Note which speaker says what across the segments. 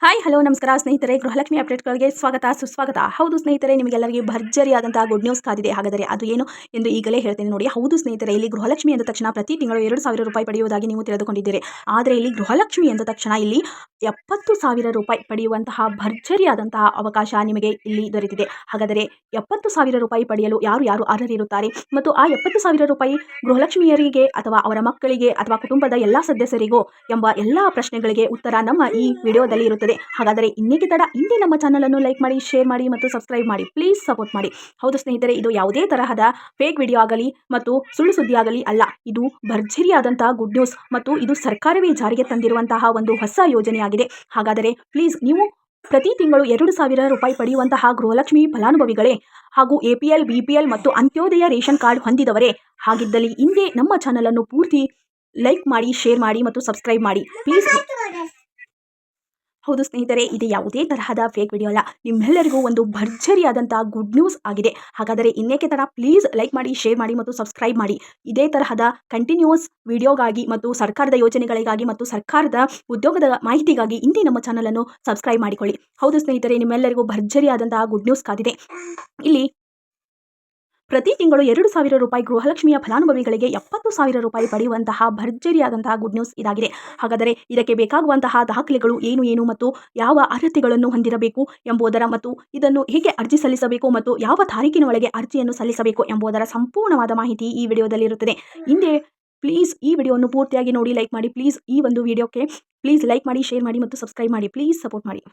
Speaker 1: Hi hello ನಮಸ್ಕಾರ ಸ್ನೇಹಿತರೆ, ಗೃಹಲಕ್ಷ್ಮಿ ಅಪ್ಡೇಟ್ಗಳಿಗೆ ಸ್ವಾಗತ ಸುಸ್ವಾಗತ. ಹೌದು ಸ್ನೇಹಿತರೆ, ನಿಮಗೆಲ್ಲರಿಗೆ ಭರ್ಜರಿಯಾದಂತಹ ಗುಡ್ ನ್ಯೂಸ್ ಕಾದಿದೆ. ಹಾಗಾದರೆ ಅದು ಏನು ಎಂದು ಈಗಲೇ ಹೇಳ್ತೇನೆ ನೋಡಿ. ಹೌದು ಸ್ನೇಹಿತರೆ, ಇಲ್ಲಿ ಗೃಹಲಕ್ಷ್ಮಿ ಎಂದ ತಕ್ಷಣ ಪ್ರತಿ ತಿಂಗಳು 2,000 ರೂಪಾಯಿ ಪಡೆಯುವುದಾಗಿ ನೀವು ತಿಳಿದುಕೊಂಡಿದ್ದೀರಿ. ಆದರೆ ಇಲ್ಲಿ ಗೃಹಲಕ್ಷ್ಮಿ ಎಂದ ತಕ್ಷಣ ಇಲ್ಲಿ 70,000 ರೂಪಾಯಿ ಪಡೆಯುವಂತಹ ಭರ್ಜರಿಯಾದಂತಹ ಅವಕಾಶ ನಿಮಗೆ ಇಲ್ಲಿ ದೊರೆತಿದೆ. ಹಾಗಾದರೆ 70,000 ರೂಪಾಯಿ ಪಡೆಯಲು ಯಾರು ಯಾರು ಅರ್ಹರಿರುತ್ತಾರೆ ಮತ್ತು ಆ 70,000 ರೂಪಾಯಿ ಗೃಹಲಕ್ಷ್ಮಿಯರಿಗೆ ಅಥವಾ ಅವರ ಮಕ್ಕಳಿಗೆ ಅಥವಾ ಕುಟುಂಬದ ಎಲ್ಲ ಸದಸ್ಯರಿಗೂ ಎಂಬ ಎಲ್ಲ ಪ್ರಶ್ನೆಗಳಿಗೆ ಉತ್ತರ ನಮ್ಮ ಈ ವಿಡಿಯೋದಲ್ಲಿ ಇರುತ್ತದೆ. ಹಾಗಾದರೆ ಇನ್ನೇಕೆ ತಡ, ಇಂದೇ ನಮ್ಮ ಚಾನಲ್ ಅನ್ನು ಲೈಕ್ ಮಾಡಿ, ಶೇರ್ ಮಾಡಿ ಮತ್ತು ಸಬ್ಸ್ಕ್ರೈಬ್ ಮಾಡಿ. ಪ್ಲೀಸ್ ಸಪೋರ್ಟ್ ಮಾಡಿ. ಹೌದು ಸ್ನೇಹಿತರೆ, ಇದು ಯಾವುದೇ ತರಹದ ಫೇಕ್ ವಿಡಿಯೋ ಆಗಲಿ ಮತ್ತು ಸುಳ್ಳು ಸುದ್ದಿ ಆಗಲಿ ಅಲ್ಲ. ಇದು ಭರ್ಜರಿಯಾದಂತಹ ಗುಡ್ ನ್ಯೂಸ್ ಮತ್ತು ಇದು ಸರ್ಕಾರವೇ ಜಾರಿಗೆ ತಂದಿರುವಂತಹ ಒಂದು ಹೊಸ ಯೋಜನೆಯಾಗಿದೆ. ಹಾಗಾದರೆ ಪ್ಲೀಸ್ ನೀವು ಪ್ರತಿ ತಿಂಗಳು 2,000 ರೂಪಾಯಿ ಪಡೆಯುವಂತಹ ಗೃಹಲಕ್ಷ್ಮಿ ಫಲಾನುಭವಿಗಳೇ ಹಾಗೂ APL, BPL ಮತ್ತು ಅಂತ್ಯೋದಯ ರೇಷನ್ ಕಾರ್ಡ್ ಹೊಂದಿದವರೇ ಹಾಗಿದ್ದಲ್ಲಿ ಇಂದೇ ನಮ್ಮ ಚಾನಲ್ ಅನ್ನು ಪೂರ್ತಿ ಲೈಕ್ ಮಾಡಿ, ಶೇರ್ ಮಾಡಿ ಮತ್ತು ಸಬ್ಸ್ಕ್ರೈಬ್ ಮಾಡಿ ಪ್ಲೀಸ್. ಹೌದು ಸ್ನೇಹಿತರೆ, ಇದು ಯಾವುದೇ ತರಹದ ಫೇಕ್ ವಿಡಿಯೋ ಅಲ್ಲ. ನಿಮ್ಮೆಲ್ಲರಿಗೂ ಒಂದು ಭರ್ಜರಿಯಾದಂತಹ ಗುಡ್ ನ್ಯೂಸ್ ಆಗಿದೆ. ಹಾಗಾದರೆ ಇನ್ನೇಕೆ ತಡ, ಪ್ಲೀಸ್ ಲೈಕ್ ಮಾಡಿ, ಶೇರ್ ಮಾಡಿ ಮತ್ತು ಸಬ್ಸ್ಕ್ರೈಬ್ ಮಾಡಿ. ಇದೇ ತರಹದ ಕಂಟಿನ್ಯೂಸ್ ವಿಡಿಯೋಗಾಗಿ ಮತ್ತು ಸರ್ಕಾರದ ಯೋಜನೆಗಳಿಗಾಗಿ ಮತ್ತು ಸರ್ಕಾರದ ಉದ್ಯೋಗದ ಮಾಹಿತಿಗಾಗಿ ಇಂದೇ ನಮ್ಮ ಚಾನಲ್ ಅನ್ನು ಸಬ್ಸ್ಕ್ರೈಬ್ ಮಾಡಿಕೊಳ್ಳಿ. ಹೌದು ಸ್ನೇಹಿತರೆ, ನಿಮ್ಮೆಲ್ಲರಿಗೂ ಭರ್ಜರಿಯಾದಂತಹ ಗುಡ್ ನ್ಯೂಸ್ ಕಾದಿದೆ. ಇಲ್ಲಿ ಪ್ರತಿ ತಿಂಗಳು 2,000 ರೂಪಾಯಿ ಗೃಹಲಕ್ಷ್ಮಿಯ ಫಲಾನುಭವಿಗಳಿಗೆ 70,000 ರೂಪಾಯಿ ಪಡೆಯುವಂತಹ ಭರ್ಜರಿಯಾದಂತಹ ಗುಡ್ ನ್ಯೂಸ್ ಇದಾಗಿದೆ. ಹಾಗಾದರೆ ಇದಕ್ಕೆ ಬೇಕಾಗುವಂತಹ ದಾಖಲೆಗಳು ಏನು ಮತ್ತು ಯಾವ ಅರ್ಹತೆಗಳನ್ನು ಹೊಂದಿರಬೇಕು ಎಂಬುದರ ಮತ್ತು ಇದನ್ನು ಹೇಗೆ ಅರ್ಜಿ ಸಲ್ಲಿಸಬೇಕು ಮತ್ತು ಯಾವ ತಾರೀಕಿನ ಒಳಗೆ ಅರ್ಜಿಯನ್ನು ಸಲ್ಲಿಸಬೇಕು ಎಂಬುದರ ಸಂಪೂರ್ಣವಾದ ಮಾಹಿತಿ ಈ ವಿಡಿಯೋದಲ್ಲಿ ಇರುತ್ತದೆ. ಹಿಂದೆ ಪ್ಲೀಸ್ ಈ ವಿಡಿಯೋವನ್ನು ಪೂರ್ತಿಯಾಗಿ ನೋಡಿ, ಲೈಕ್ ಮಾಡಿ. ಪ್ಲೀಸ್ ಈ ಒಂದು ವಿಡಿಯೋಕ್ಕೆ ಪ್ಲೀಸ್ ಲೈಕ್ ಮಾಡಿ, ಶೇರ್ ಮಾಡಿ ಮತ್ತು ಸಬ್ಸ್ಕ್ರೈಬ್ ಮಾಡಿ. ಪ್ಲೀಸ್ ಸಪೋರ್ಟ್ ಮಾಡಿ.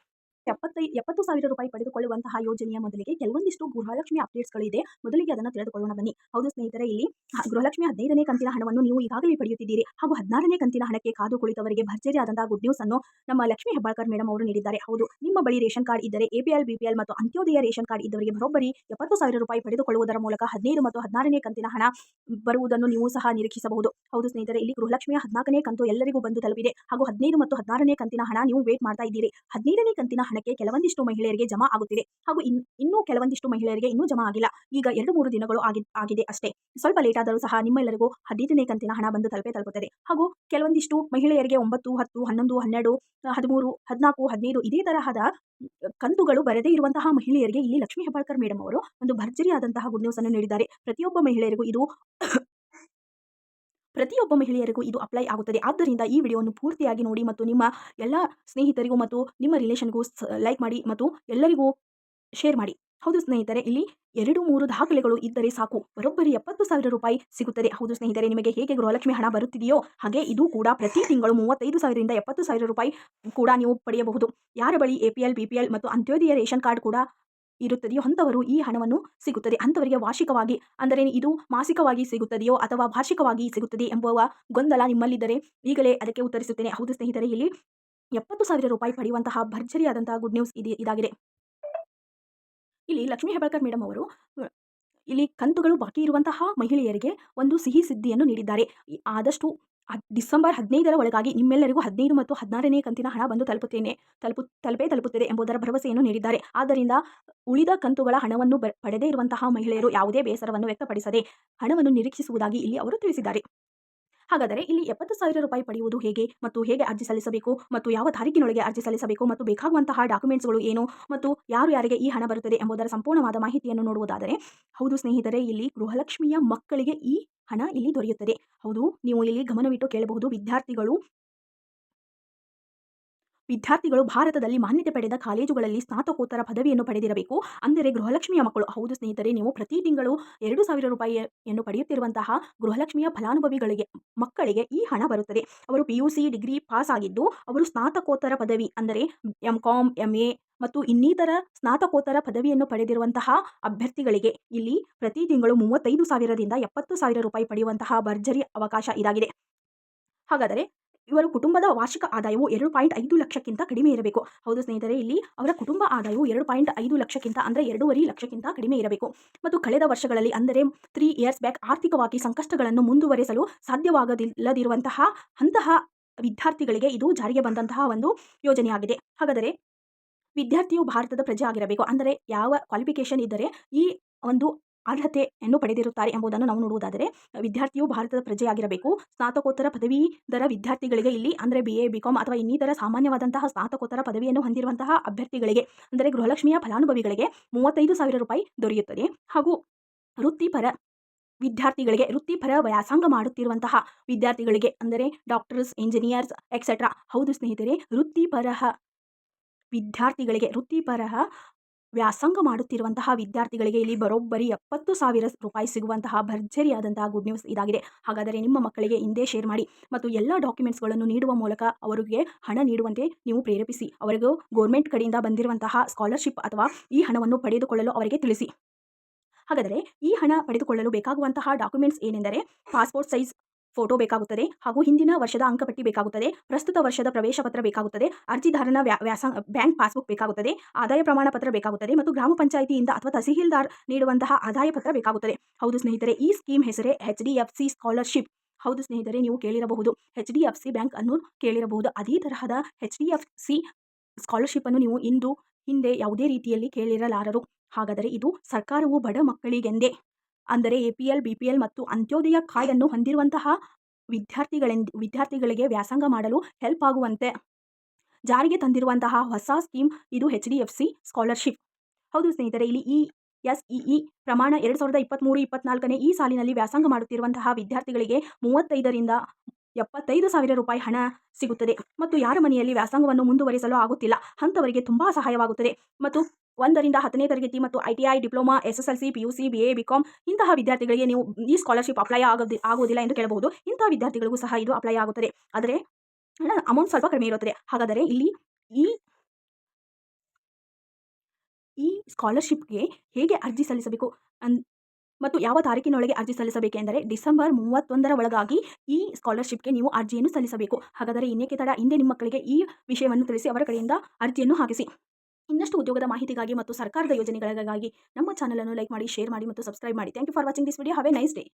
Speaker 1: 70,000 ರೂಪಾಯಿ ಪಡೆದುಕೊಳ್ಳುವಂತಹ ಯೋಜನೆಯ ಮೊದಲಿಗೆ ಕೆಲವೊಂದಿಷ್ಟು ಗೃಹಲಕ್ಷ್ಮಿ ಅಪ್ಡೇಟ್ಸ್ಗಳಿದೆ. ಮೊದಲಿಗೆ ಅದನ್ನು ತಿಳಿದುಕೊಳ್ಳೋಣ ಬನ್ನಿ. ಹೌದು ಸ್ನೇಹಿತರೆ, ಇಲ್ಲಿ ಗೃಹಲಕ್ಷ್ಮಿ 15ನೇ ಕಂತಿನ ಹಣವನ್ನು ನೀವು ಈಗಾಗಲೇ ಪಡೆಯುತ್ತಿದ್ದೀರಿ ಹಾಗೂ 16ನೇ ಕಂತಿನ ಹಣಕ್ಕೆ ಕಾದು ಕುಳಿತವರಿಗೆ ಭರ್ಜರಿಯಾದಂತಹ ಗುಡ್ ನ್ಯೂಸ್ ಅನ್ನು ನಮ್ಮ ಲಕ್ಷ್ಮಿ ಹೆಬ್ಬಾಳ್ಕರ್ ಮೇಡಮ್ ಅವರು ನೀಡಿದ್ದಾರೆ. ಹೌದು, ನಿಮ್ಮ ಬಳಿ ರೇಷನ್ ಕಾರ್ಡ್ ಇದ್ದರೆ APL, BPL ಮತ್ತು ಅಂತ್ಯೋದಯ ರೇಷನ್ ಕಾರ್ಡ್ ಇದ್ದವರಿಗೆ ಬರೋಬ್ಬರಿ 70,000 ರೂಪಾಯಿ ಪಡೆದುಕೊಳ್ಳುವುದರ ಮೂಲಕ 15 ಮತ್ತು 16ನೇ ಕಂತಿನ ಹಣ ಬರುವುದನ್ನು ನೀವು ಸಹ ನಿರೀಕ್ಷಿಸಬಹುದು. ಹೌದು ಸ್ನೇಹಿತರೆ, ಇಲ್ಲಿ ಗೃಹಲಕ್ಷ್ಮಿಯ 14ನೇ ಕಂತು ಎಲ್ಲರಿಗೂ ಬಂದು ತಲುಪಿದೆ ಹಾಗೂ 15 ಮತ್ತು 16ನೇ ಕಂತಿನ ಹಣ ನೀವು ವೇಟ್ ಮಾಡ್ತಾ ಇದ್ದೀರಿ. 15ನೇ ಕಂತಿನ ಹಣಕ್ಕೆ ಕೆಲವೊಂದಿಷ್ಟು ಮಹಿಳೆಯರಿಗೆ ಜಮಾ ಆಗುತ್ತಿದೆ ಹಾಗೂ ಇನ್ನೂ ಕೆಲವೊಂದಿಷ್ಟು ಮಹಿಳೆಯರಿಗೆ ಇನ್ನೂ ಜಮಾ ಆಗಿಲ್ಲ. ಈಗ 2-3 ದಿನಗಳು ಆಗಿದೆ ಅಷ್ಟೇ. ಸ್ವಲ್ಪ ಲೇಟ್ ಆದರೂ ಸಹ ನಿಮ್ಮೆಲ್ಲರಿಗೂ 15ನೇ ಕಂತಿನ ಹಣ ಬಂದು ತಲುಪುತ್ತದೆ ಹಾಗೂ ಕೆಲವೊಂದಿಷ್ಟು ಮಹಿಳೆಯರಿಗೆ 9, 10, 11, 12, 13, 14, 15 ಇದೇ ತರಹದ ಕಂತುಗಳು ಬರದೇ ಇರುವಂತಹ ಮಹಿಳೆಯರಿಗೆ ಇಲ್ಲಿ ಲಕ್ಷ್ಮಿ ಹೆಬ್ಬಾಳ್ಕರ್ ಮೇಡಮ್ ಅವರು ಒಂದು ಭರ್ಜರಿಯಾದಂತಹ ಗುಡ್ ನ್ಯೂಸ್ ಅನ್ನು ನೀಡಿದ್ದಾರೆ. ಪ್ರತಿಯೊಬ್ಬ ಮಹಿಳೆಯರಿಗೂ ಇದು ಅಪ್ಲೈ ಆಗುತ್ತದೆ. ಆದ್ದರಿಂದ ಈ ವಿಡಿಯೋವನ್ನು ಪೂರ್ತಿಯಾಗಿ ನೋಡಿ ಮತ್ತು ನಿಮ್ಮ ಎಲ್ಲ ಸ್ನೇಹಿತರಿಗೂ ಮತ್ತು ನಿಮ್ಮ ರಿಲೇಷನ್ಗೂ ಲೈಕ್ ಮಾಡಿ ಮತ್ತು ಎಲ್ಲರಿಗೂ ಶೇರ್ ಮಾಡಿ. ಹೌದು ಸ್ನೇಹಿತರೆ, ಇಲ್ಲಿ 2-3 ದಾಖಲೆಗಳು ಇದ್ದರೆ ಸಾಕು, ಬರೋಬ್ಬರಿ 70,000 ರೂಪಾಯಿ ಸಿಗುತ್ತದೆ. ಹೌದು ಸ್ನೇಹಿತರೆ, ನಿಮಗೆ ಹೇಗೆ ಗೃಹಲಕ್ಷ್ಮಿ ಹಣ ಬರುತ್ತಿದೆಯೋ ಹಾಗೆ ಇದು ಕೂಡ ಪ್ರತಿ ತಿಂಗಳು 35,000ರಿಂದ 70,000 ರೂಪಾಯಿ ಕೂಡ ನೀವು ಪಡೆಯಬಹುದು. ಯಾರ ಬಳಿ APL, BPL ಮತ್ತು ಅಂತ್ಯೋದಯ ರೇಷನ್ ಕಾರ್ಡ್ ಕೂಡ ಇರುತ್ತದೆಯೋ ಅಂಥವರು ಈ ಹಣವನ್ನು ಸಿಗುತ್ತದೆ. ಅಂಥವರಿಗೆ ವಾರ್ಷಿಕವಾಗಿ ಅಂದರೆ ಇದು ಮಾಸಿಕವಾಗಿ ಸಿಗುತ್ತದೆಯೋ ಅಥವಾ ವಾರ್ಷಿಕವಾಗಿ ಸಿಗುತ್ತದೆ ಎಂಬುವ ಗೊಂದಲ ನಿಮ್ಮಲ್ಲಿದ್ದರೆ ಈಗಲೇ ಅದಕ್ಕೆ ಉತ್ತರಿಸುತ್ತೇನೆ. ಹೌದು ಸ್ನೇಹಿತರೆ, ಇಲ್ಲಿ 70,000 ರೂಪಾಯಿ ಪಡೆಯುವಂತಹ ಭರ್ಜರಿಯಾದಂತಹ ಗುಡ್ ನ್ಯೂಸ್ ಇದಾಗಿದೆ. ಇಲ್ಲಿ ಲಕ್ಷ್ಮಿ ಹೆಬ್ಬಾಳ್ಕರ್ ಮೇಡಮ್ ಅವರು ಇಲ್ಲಿ ಕಂತುಗಳು ಬಾಕಿ ಇರುವಂತಹ ಮಹಿಳೆಯರಿಗೆ ಒಂದು ಸಿಹಿ ಸುದ್ದಿಯನ್ನು ನೀಡಿದ್ದಾರೆ. ಆದಷ್ಟು ಡಿಸೆಂಬರ್ 15ರ ಒಳಗಾಗಿ ನಿಮ್ಮೆಲ್ಲರಿಗೂ 15 ಮತ್ತು 16ನೇ ಕಂತಿನ ಹಣ ಬಂದು ತಲುಪುತ್ತದೆ ಎಂಬುದರ ಭರವಸೆಯನ್ನು ನೀಡಿದ್ದಾರೆ. ಆದ್ದರಿಂದ ಉಳಿದ ಕಂತುಗಳ ಹಣವನ್ನು ಪಡೆದೇ ಇರುವಂತಹ ಮಹಿಳೆಯರು ಯಾವುದೇ ಬೇಸರವನ್ನು ವ್ಯಕ್ತಪಡಿಸದೆ ಹಣವನ್ನು ನಿರೀಕ್ಷಿಸುವುದಾಗಿ ಇಲ್ಲಿ ಅವರು ತಿಳಿಸಿದ್ದಾರೆ. ಹಾಗಾದರೆ ಇಲ್ಲಿ 70,000 ರೂಪಾಯಿ ಪಡೆಯುವುದು ಹೇಗೆ ಮತ್ತು ಹೇಗೆ ಅರ್ಜಿ ಸಲ್ಲಿಸಬೇಕು ಮತ್ತು ಯಾವ ತಾರೀಕಿನೊಳಗೆ ಅರ್ಜಿ ಸಲ್ಲಿಸಬೇಕು ಮತ್ತು ಬೇಕಾಗುವಂತಹ ಡಾಕ್ಯುಮೆಂಟ್ಸ್ಗಳು ಏನು ಮತ್ತು ಯಾರಿಗೆ ಈ ಹಣ ಬರುತ್ತದೆ ಎಂಬುದರ ಸಂಪೂರ್ಣವಾದ ಮಾಹಿತಿಯನ್ನು ನೋಡುವುದಾದರೆ, ಹೌದು ಸ್ನೇಹಿತರೆ, ಇಲ್ಲಿ ಗೃಹಲಕ್ಷ್ಮಿಯ ಮಕ್ಕಳಿಗೆ ಈ ಹಣ ಇಲ್ಲಿ ದೊರೆಯುತ್ತದೆ. ಹೌದು, ನೀವು ಇಲ್ಲಿ ಗಮನವಿಟ್ಟು ಕೇಳಬಹುದು. ವಿದ್ಯಾರ್ಥಿಗಳು ಭಾರತದಲ್ಲಿ ಮಾನ್ಯತೆ ಪಡೆದ ಕಾಲೇಜುಗಳಲ್ಲಿ ಸ್ನಾತಕೋತ್ತರ ಪದವಿಯನ್ನು ಪಡೆದಿರಬೇಕು. ಅಂದರೆ ಗೃಹಲಕ್ಷ್ಮಿಯ ಮಕ್ಕಳು. ಹೌದು ಸ್ನೇಹಿತರೆ, ನೀವು ಪ್ರತಿ ತಿಂಗಳು 2,000 ರೂಪಾಯಿಯನ್ನು ಪಡೆಯುತ್ತಿರುವಂತಹ ಗೃಹಲಕ್ಷ್ಮಿಯ ಫಲಾನುಭವಿಗಳಿಗೆ ಮಕ್ಕಳಿಗೆ ಈ ಹಣ ಬರುತ್ತದೆ. ಅವರು PUC ಡಿಗ್ರಿ ಪಾಸ್ ಆಗಿದ್ದು ಅವರು ಸ್ನಾತಕೋತ್ತರ ಪದವಿ ಅಂದರೆ MCom, MA ಮತ್ತು ಇನ್ನಿತರ ಸ್ನಾತಕೋತ್ತರ ಪದವಿಯನ್ನು ಪಡೆದಿರುವಂತಹ ಅಭ್ಯರ್ಥಿಗಳಿಗೆ ಇಲ್ಲಿ ಪ್ರತಿ ತಿಂಗಳು 35,000ರಿಂದ 70,000 ರೂಪಾಯಿ ಪಡೆಯುವಂತಹ ಭರ್ಜರಿ ಅವಕಾಶ ಇದಾಗಿದೆ. ಹಾಗಾದರೆ ಇವರ ಕುಟುಂಬದ ವಾರ್ಷಿಕ ಆದಾಯವು 2.5 ಲಕ್ಷಕ್ಕಿಂತ ಕಡಿಮೆ ಇರಬೇಕು. ಹೌದು ಸ್ನೇಹಿತರೆ, ಇಲ್ಲಿ ಅವರ ಕುಟುಂಬ ಆದಾಯವು 2.5 ಲಕ್ಷಕ್ಕಿಂತ ಅಂದರೆ 2.5 ಲಕ್ಷಕ್ಕಿಂತ ಕಡಿಮೆ ಇರಬೇಕು ಮತ್ತು ಕಳೆದ ವರ್ಷಗಳಲ್ಲಿ ಅಂದರೆ 3 years ಬ್ಯಾಕ್ ಆರ್ಥಿಕವಾಗಿ ಸಂಕಷ್ಟಗಳನ್ನು ಮುಂದುವರೆಸಲು ಸಾಧ್ಯವಾಗದಿಲ್ಲದಿರುವಂತಹ ಅಂತಹ ವಿದ್ಯಾರ್ಥಿಗಳಿಗೆ ಇದು ಜಾರಿಗೆ ಬಂದಂತಹ ಒಂದು ಯೋಜನೆಯಾಗಿದೆ. ಹಾಗಾದರೆ ವಿದ್ಯಾರ್ಥಿಯು ಭಾರತದ ಪ್ರಜೆ ಆಗಿರಬೇಕು. ಅಂದರೆ ಯಾವ ಕ್ವಾಲಿಫಿಕೇಶನ್ ಇದ್ದರೆ ಈ ಒಂದು ಅರ್ಹತೆಯನ್ನು ಪಡೆದಿರುತ್ತಾರೆ ಎಂಬುದನ್ನು ನಾವು ನೋಡುವುದಾದರೆ, ವಿದ್ಯಾರ್ಥಿಯು ಭಾರತದ ಪ್ರಜೆಯಾಗಿರಬೇಕು. ಸ್ನಾತಕೋತ್ತರ ಪದವೀಧರ ವಿದ್ಯಾರ್ಥಿಗಳಿಗೆ ಇಲ್ಲಿ ಅಂದರೆ BA BCom ಅಥವಾ ಇನ್ನಿತರ ಸಾಮಾನ್ಯವಾದಂತಹ ಸ್ನಾತಕೋತ್ತರ ಪದವಿಯನ್ನು ಹೊಂದಿರುವಂತಹ ಅಭ್ಯರ್ಥಿಗಳಿಗೆ ಅಂದರೆ ಗೃಹಲಕ್ಷ್ಮಿಯ ಫಲಾನುಭವಿಗಳಿಗೆ 35,000 ರೂಪಾಯಿ ದೊರೆಯುತ್ತದೆ. ಹಾಗೂ ವೃತ್ತಿಪರ ವಿದ್ಯಾರ್ಥಿಗಳಿಗೆ ವೃತ್ತಿಪರ ವ್ಯಾಸಂಗ ಮಾಡುತ್ತಿರುವಂತಹ ವಿದ್ಯಾರ್ಥಿಗಳಿಗೆ ಅಂದರೆ ಡಾಕ್ಟರ್ಸ್, ಇಂಜಿನಿಯರ್ಸ್ ಎಕ್ಸೆಟ್ರಾ. ಹೌದು ಸ್ನೇಹಿತರೆ, ವೃತ್ತಿಪರ ವ್ಯಾಸಂಗ ಮಾಡುತ್ತಿರುವಂತಹ ವಿದ್ಯಾರ್ಥಿಗಳಿಗೆ ಇಲ್ಲಿ ಬರೋಬ್ಬರಿ 70,000 ರೂಪಾಯಿ ಸಿಗುವಂತಹ ಭರ್ಜರಿಯಾದಂತಹ ಗುಡ್ ನ್ಯೂಸ್ ಇದಾಗಿದೆ. ಹಾಗಾದರೆ ನಿಮ್ಮ ಮಕ್ಕಳಿಗೆ ಹಿಂದೆ ಶೇರ್ ಮಾಡಿ ಮತ್ತು ಎಲ್ಲ ಡಾಕ್ಯುಮೆಂಟ್ಸ್ಗಳನ್ನು ನೀಡುವ ಮೂಲಕ ಅವರಿಗೆ ಹಣ ನೀಡುವಂತೆ ನೀವು ಪ್ರೇರೇಪಿಸಿ. ಅವರಿಗೂ ಗೌರ್ಮೆಂಟ್ ಕಡೆಯಿಂದ ಬಂದಿರುವಂತಹ ಸ್ಕಾಲರ್ಶಿಪ್ ಅಥವಾ ಈ ಹಣವನ್ನು ಪಡೆದುಕೊಳ್ಳಲು ಅವರಿಗೆ ತಿಳಿಸಿ. ಹಾಗಾದರೆ ಈ ಹಣ ಪಡೆದುಕೊಳ್ಳಲು ಬೇಕಾಗುವಂತಹ ಡಾಕ್ಯುಮೆಂಟ್ಸ್ ಏನೆಂದರೆ, ಪಾಸ್ಪೋರ್ಟ್ ಸೈಜ್ ಫೋಟೋ ಬೇಕಾಗುತ್ತದೆ, ಹಾಗೂ ಹಿಂದಿನ ವರ್ಷದ ಅಂಕಪಟ್ಟಿ ಬೇಕಾಗುತ್ತದೆ, ಪ್ರಸ್ತುತ ವರ್ಷದ ಪ್ರವೇಶ ಪತ್ರ ಬೇಕಾಗುತ್ತದೆ, ಅರ್ಜಿದಾರನ ಬ್ಯಾಂಕ್ ಪಾಸ್ಬುಕ್ ಬೇಕಾಗುತ್ತದೆ, ಆದಾಯ ಪ್ರಮಾಣ ಪತ್ರ ಬೇಕಾಗುತ್ತದೆ ಮತ್ತು ಗ್ರಾಮ ಪಂಚಾಯಿತಿಯಿಂದ ಅಥವಾ ತಹಸೀಲ್ದಾರ್ ನೀಡುವಂತಹ ಆದಾಯ ಪತ್ರ ಬೇಕಾಗುತ್ತದೆ. ಹೌದು ಸ್ನೇಹಿತರೆ, ಈ ಸ್ಕೀಮ್ ಹೆಸರೇ HDFC ಸ್ಕಾಲರ್ಶಿಪ್. ಹೌದು ಸ್ನೇಹಿತರೆ, ನೀವು ಕೇಳಿರಬಹುದು, HDFC ಬ್ಯಾಂಕ್ ಅನ್ನು ಕೇಳಿರಬಹುದು. ಅದೇ ತರಹದ HDFC ಸ್ಕಾಲರ್ಶಿಪ್ ಅನ್ನು ನೀವು ಹಿಂದೆ ಯಾವುದೇ ರೀತಿಯಲ್ಲಿ ಕೇಳಿರಲಾರರು. ಹಾಗಾದರೆ ಇದು ಸರ್ಕಾರವು ಬಡ ಮಕ್ಕಳಿಗೆಂದೇ ಅಂದರೆ APL, BPL ಮತ್ತು ಅಂತ್ಯೋದಯ ಕಾರ್ಡ್ ಅನ್ನು ಹೊಂದಿರುವಂತಹ ವಿದ್ಯಾರ್ಥಿಗಳಿಗೆ ವ್ಯಾಸಂಗ ಮಾಡಲು ಹೆಲ್ಪ್ ಆಗುವಂತೆ ಜಾರಿಗೆ ತಂದಿರುವಂತಹ ಹೊಸ ಸ್ಕೀಮ್ ಇದು HDFC ಸ್ಕಾಲರ್ಶಿಪ್. ಹೌದು ಸ್ನೇಹಿತರೆ, ಇಲ್ಲಿ ESEE ಪ್ರಮಾಣ 2023-24ನೇ ಈ ಸಾಲಿನಲ್ಲಿ ವ್ಯಾಸಂಗ ಮಾಡುತ್ತಿರುವಂತಹ ವಿದ್ಯಾರ್ಥಿಗಳಿಗೆ 35,000 ರಿಂದ 75,000 ರೂಪಾಯಿ ಹಣ ಸಿಗುತ್ತದೆ. ಮತ್ತು ಯಾರ ಮನೆಯಲ್ಲಿ ವ್ಯಾಸಂಗವನ್ನು ಮುಂದುವರಿಸಲು ಆಗುತ್ತಿಲ್ಲ ಅಂಥವರಿಗೆ ತುಂಬಾ ಸಹಾಯವಾಗುತ್ತದೆ. ಮತ್ತು 1 ರಿಂದ 10ನೇ ತರಗತಿ ಮತ್ತು ITI, diploma, SSLC, PUC, BA, BCom ಇಂತಹ ವಿದ್ಯಾರ್ಥಿಗಳಿಗೆ ನೀವು ಈ ಸ್ಕಾಲರ್ಶಿಪ್ ಅಪ್ಲೈ ಆಗುವುದಿಲ್ಲ ಎಂದು ಕೇಳಬಹುದು. ಇಂತಹ ವಿದ್ಯಾರ್ಥಿಗಳಿಗೂ ಸಹ ಇದು ಅಪ್ಲೈ ಆಗುತ್ತದೆ, ಆದರೆ ಅಮೌಂಟ್ ಸ್ವಲ್ಪ ಕಡಿಮೆ ಇರುತ್ತದೆ. ಹಾಗಾದರೆ ಇಲ್ಲಿ ಈ ಸ್ಕಾಲರ್ಶಿಪ್ಗೆ ಹೇಗೆ ಅರ್ಜಿ ಸಲ್ಲಿಸಬೇಕು ಮತ್ತು ಯಾವ ತಾರೀಕಿನೊಳಗೆ ಅರ್ಜಿ ಸಲ್ಲಿಸಬೇಕೆಂದರೆ ಡಿಸೆಂಬರ್ 31ರ ಒಳಗಾಗಿ ಈ ಸ್ಕಾಲರ್ಶಿಪ್ಗೆ ನೀವು ಅರ್ಜಿಯನ್ನು ಸಲ್ಲಿಸಬೇಕು. ಹಾಗಾದರೆ ಇನ್ನೇಕೆ ತಡ, ಹಿಂದೆ ನಿಮ್ಮ ಮಕ್ಕಳಿಗೆ ಈ ವಿಷಯವನ್ನು ತಿಳಿಸಿ ಅವರ ಕಡೆಯಿಂದ ಅರ್ಜಿಯನ್ನು ಹಾಕಿಸಿ. ಇನ್ನಷ್ಟು ಉದ್ಯೋಗದ ಮಾಹಿತಿಗಾಗಿ ಮತ್ತು ಸರ್ಕಾರದ ಯೋಜನೆಗಳಿಗಾಗಿ ನಮ್ಮ ಚಾನಲ್ ಅನ್ನು ಲೈಕ್ ಮಾಡಿ, ಶೇರ್ ಮಾಡಿ ಮತ್ತು ಸಬ್ಸ್ಕ್ರೈಬ್ ಮಾಡಿ. Thank you for watching this video. Have a nice day.